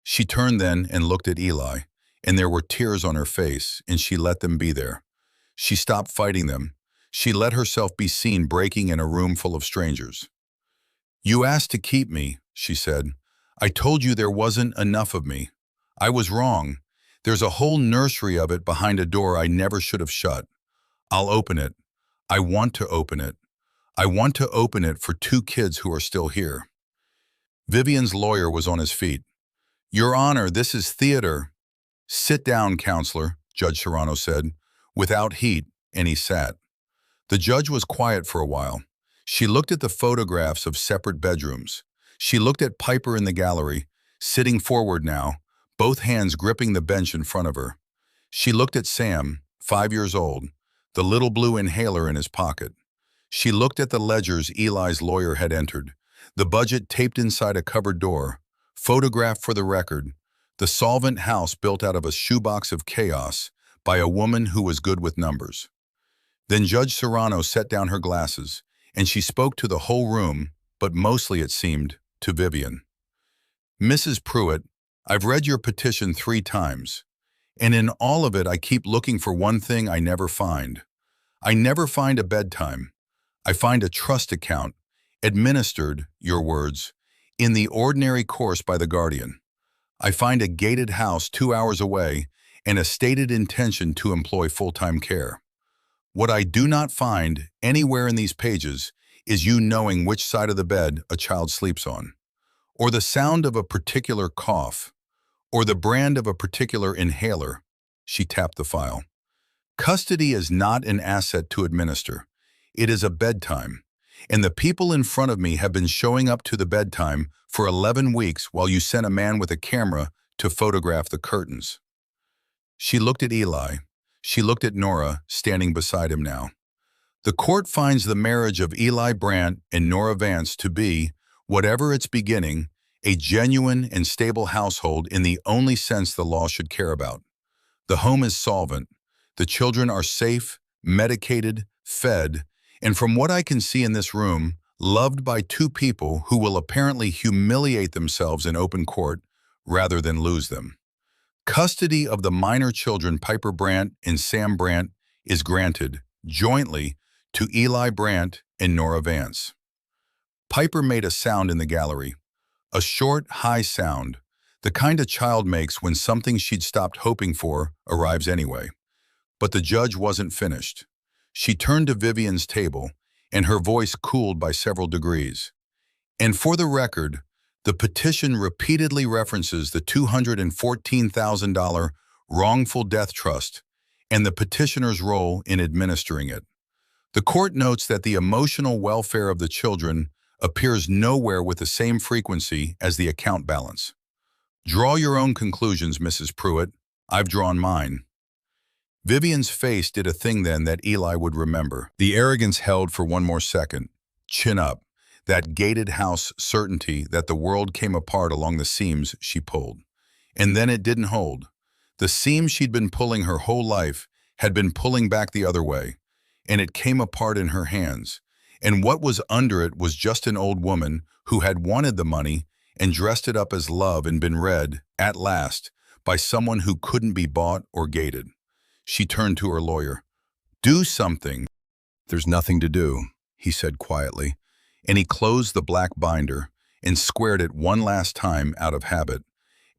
She turned then and looked at Eli, and there were tears on her face, and she let them be there. She stopped fighting them. She let herself be seen breaking in a room full of strangers. "You asked to keep me," she said. "I told you there wasn't enough of me. I was wrong. There's a whole nursery of it behind a door I never should have shut. I'll open it. I want to open it. I want to open it for 2 kids who are still here." Vivian's lawyer was on his feet. "Your Honor, this is theater." "Sit down, counselor," Judge Serrano said, without heat, and he sat. The judge was quiet for a while. She looked at the photographs of separate bedrooms. She looked at Piper in the gallery, sitting forward now, both hands gripping the bench in front of her. She looked at Sam, 5 years old, the little blue inhaler in his pocket. She looked at the ledgers Eli's lawyer had entered, the budget taped inside a cupboard door, photographed for the record, the solvent house built out of a shoebox of chaos by a woman who was good with numbers. Then Judge Serrano set down her glasses, and she spoke to the whole room, but mostly, it seemed, to Vivian. "Mrs. Pruitt, I've read your petition 3 times, and in all of it I keep looking for one thing I never find. I never find a bedtime. I find a trust account, administered, your words, in the ordinary course by the guardian. I find a gated house 2 hours away and a stated intention to employ full-time care. What I do not find anywhere in these pages is you knowing which side of the bed a child sleeps on, or the sound of a particular cough, or the brand of a particular inhaler." She tapped the file. "Custody is not an asset to administer. It is a bedtime. And the people in front of me have been showing up to the bedtime for 11 weeks while you sent a man with a camera to photograph the curtains." She looked at Eli. She looked at Nora, standing beside him now. "The court finds the marriage of Eli Brandt and Nora Vance to be, whatever its beginning, a genuine and stable household in the only sense the law should care about. The home is solvent. The children are safe, medicated, fed, and from what I can see in this room, loved by 2 people who will apparently humiliate themselves in open court rather than lose them. Custody of the minor children Piper Brandt and Sam Brandt is granted, jointly, to Eli Brandt and Nora Vance." Piper made a sound in the gallery. A short, high sound, the kind a child makes when something she'd stopped hoping for arrives anyway. But the judge wasn't finished. She turned to Vivian's table, and her voice cooled by several degrees. "And for the record, the petition repeatedly references the $214,000 wrongful death trust and the petitioner's role in administering it. The court notes that the emotional welfare of the children appears nowhere with the same frequency as the account balance. Draw your own conclusions, Mrs. Pruitt. I've drawn mine." Vivian's face did a thing then that Eli would remember. The arrogance held for one more second, chin up, that gated house certainty that the world came apart along the seams she pulled. And then it didn't hold. The seams she'd been pulling her whole life had been pulling back the other way, and it came apart in her hands. And what was under it was just an old woman who had wanted the money and dressed it up as love and been read, at last, by someone who couldn't be bought or gated. She turned to her lawyer. "Do something." "There's nothing to do," he said quietly, and he closed the black binder and squared it one last time out of habit,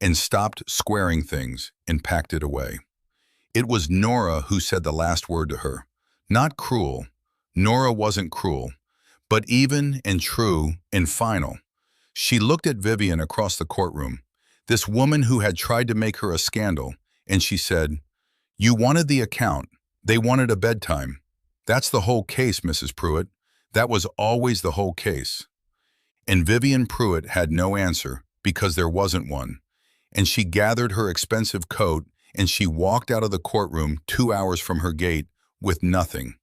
and stopped squaring things and packed it away. It was Nora who said the last word to her. Not cruel. Nora wasn't cruel, but even and true and final. She looked at Vivian across the courtroom, this woman who had tried to make her a scandal, and she said, "You wanted the account. They wanted a bedtime. That's the whole case, Mrs. Pruitt. That was always the whole case." And Vivian Pruitt had no answer because there wasn't one. And she gathered her expensive coat and she walked out of the courtroom 2 hours from her gate with nothing.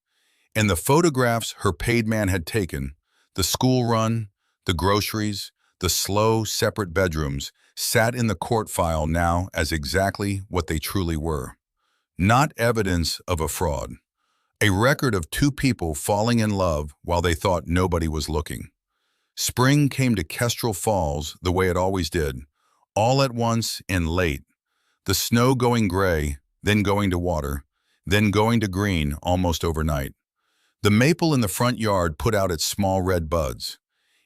And the photographs her paid man had taken, the school run, the groceries, the slow, separate bedrooms, sat in the court file now as exactly what they truly were. Not evidence of a fraud. A record of two people falling in love while they thought nobody was looking. Spring came to Kestrel Falls the way it always did, all at once and late. The snow going gray, then going to water, then going to green almost overnight. The maple in the front yard put out its small red buds.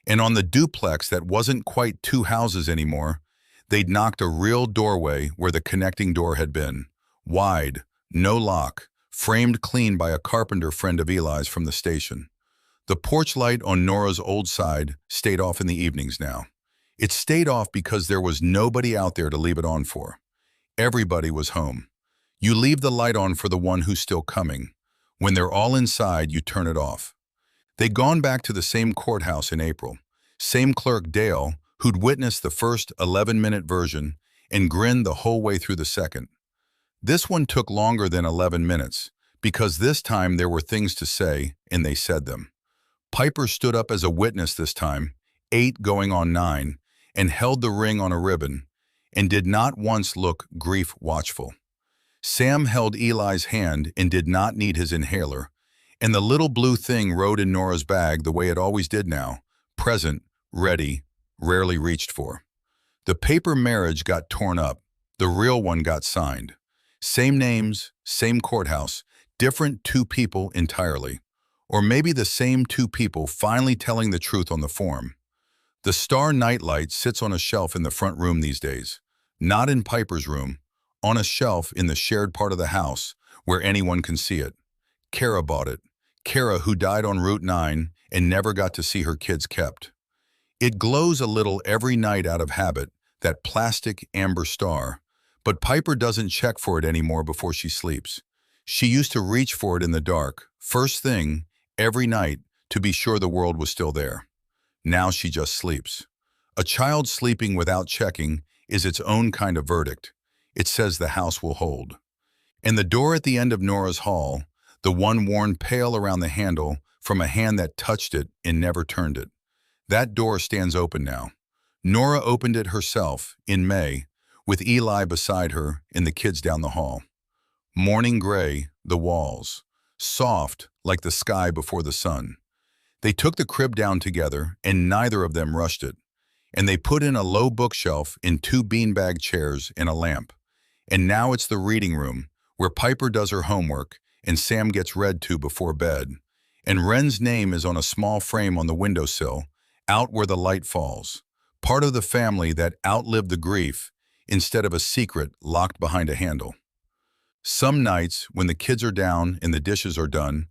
And on the duplex that wasn't quite two houses anymore, they'd knocked a real doorway where the connecting door had been. Wide, no lock, framed clean by a carpenter friend of Eli's from the station. The porch light on Nora's old side stayed off in the evenings now. It stayed off because there was nobody out there to leave it on for. Everybody was home. You leave the light on for the one who's still coming. When they're all inside, you turn it off. They'd gone back to the same courthouse in April. Same clerk, Dale, who'd witnessed the first 11-minute version and grinned the whole way through the second. This one took longer than 11 minutes because this time there were things to say, and they said them. Piper stood up as a witness this time, 8 going on 9, and held the ring on a ribbon, and did not once look grief-watchful. Sam held Eli's hand and did not need his inhaler, and the little blue thing rode in Nora's bag the way it always did now, present, ready, rarely reached for. The paper marriage got torn up, the real one got signed. Same names, same courthouse, different two people entirely. Or maybe the same two people finally telling the truth on the form. The star nightlight sits on a shelf in the front room these days, not in Piper's room, on a shelf in the shared part of the house where anyone can see it. Kara bought it. Kara, who died on Route 9 and never got to see her kids kept. It glows a little every night out of habit, that plastic amber star, but Piper doesn't check for it anymore before she sleeps. She used to reach for it in the dark, first thing, every night, to be sure the world was still there. Now she just sleeps. A child sleeping without checking is its own kind of verdict. It says the house will hold. And the door at the end of Nora's hall, the one worn pale around the handle from a hand that touched it and never turned it. That door stands open now. Nora opened it herself in May, with Eli beside her and the kids down the hall. Morning gray, the walls, soft like the sky before the sun. They took the crib down together, and neither of them rushed it. And they put in a low bookshelf and 2 beanbag chairs and a lamp. And now it's the reading room, where Piper does her homework and Sam gets read to before bed. And Wren's name is on a small frame on the windowsill, out where the light falls. Part of the family that outlived the grief, instead of a secret locked behind a handle. Some nights, when the kids are down and the dishes are done,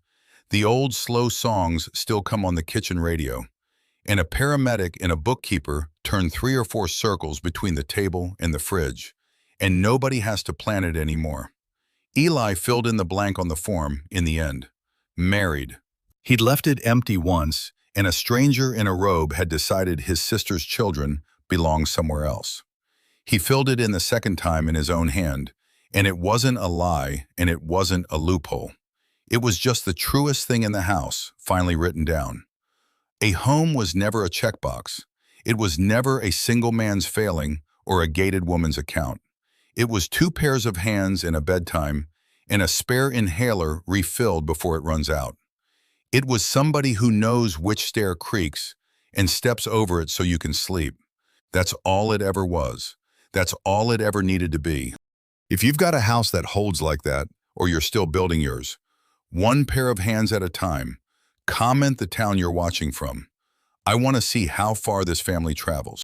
the old slow songs still come on the kitchen radio, and a paramedic and a bookkeeper turn 3 or 4 circles between the table and the fridge, and nobody has to plan it anymore. Eli filled in the blank on the form in the end. Married. He'd left it empty once, and a stranger in a robe had decided his sister's children belonged somewhere else. He filled it in the second time in his own hand, and it wasn't a lie, and it wasn't a loophole. It was just the truest thing in the house, finally written down. A home was never a checkbox. It was never a single man's failing or a gated woman's account. It was 2 pairs of hands and a bedtime, and a spare inhaler refilled before it runs out. It was somebody who knows which stair creaks and steps over it so you can sleep. That's all it ever was. That's all it ever needed to be. If you've got a house that holds like that, or you're still building yours, one pair of hands at a time, comment the town you're watching from. I want to see how far this family travels.